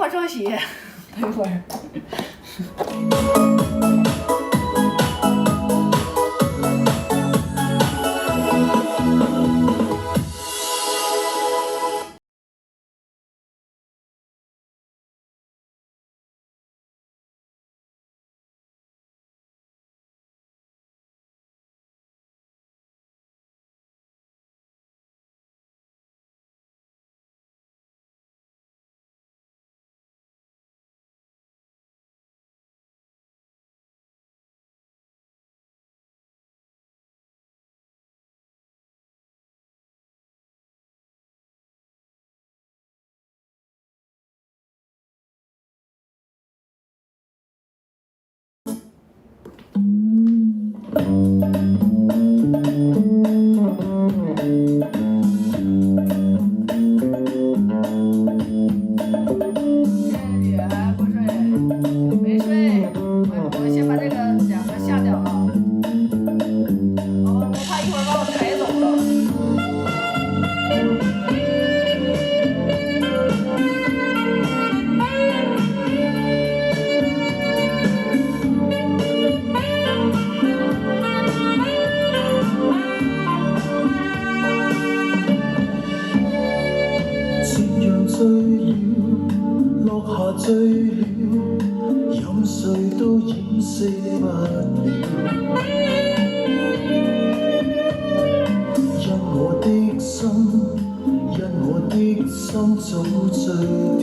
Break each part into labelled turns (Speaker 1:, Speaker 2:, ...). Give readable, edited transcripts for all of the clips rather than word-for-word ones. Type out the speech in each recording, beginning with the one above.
Speaker 1: 化妆鞋，等一会儿。
Speaker 2: 醉了，飲水都掩飾不了。因我的心早醉掉。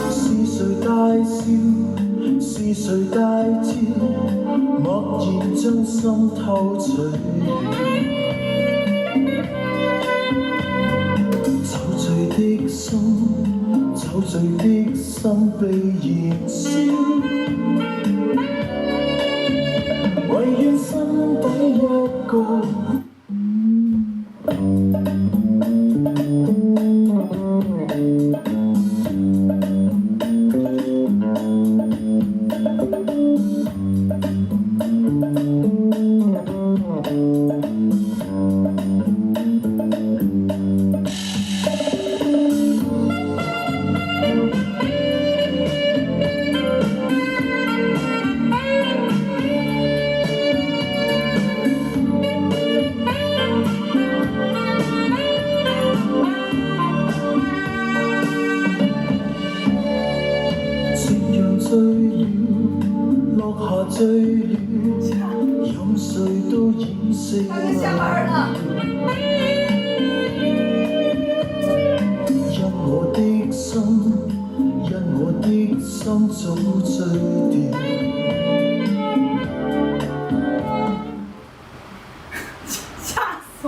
Speaker 2: 是誰大笑？是誰大叫？默然將心偷取。酒醉的心被燃燒，唯願心底一個。醉了，落下醉了，飲水都掩飾不了。因我的心早醉掉。
Speaker 1: 嚇死我！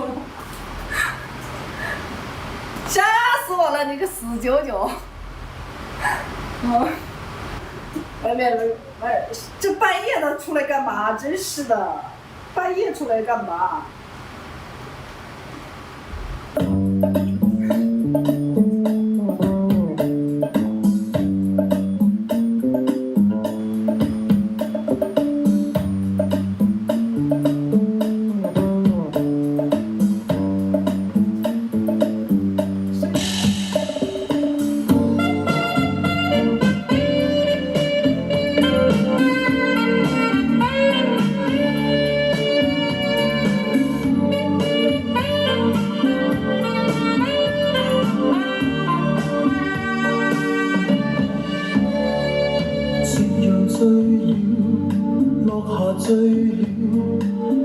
Speaker 1: 嚇死我了！你个死舅舅！外面这半夜的出来干嘛？真是的，半夜出来干嘛？醉了，落下醉了，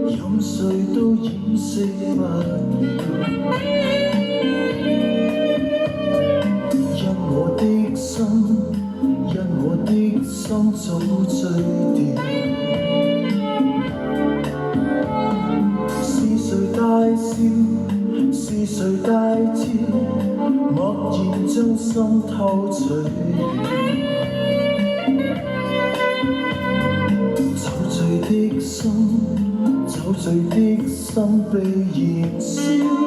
Speaker 1: 飲水都掩飾不了。因我的心早醉掉。是誰大笑？是誰大叫？默然將心偷取。酒醉的心被燃燒。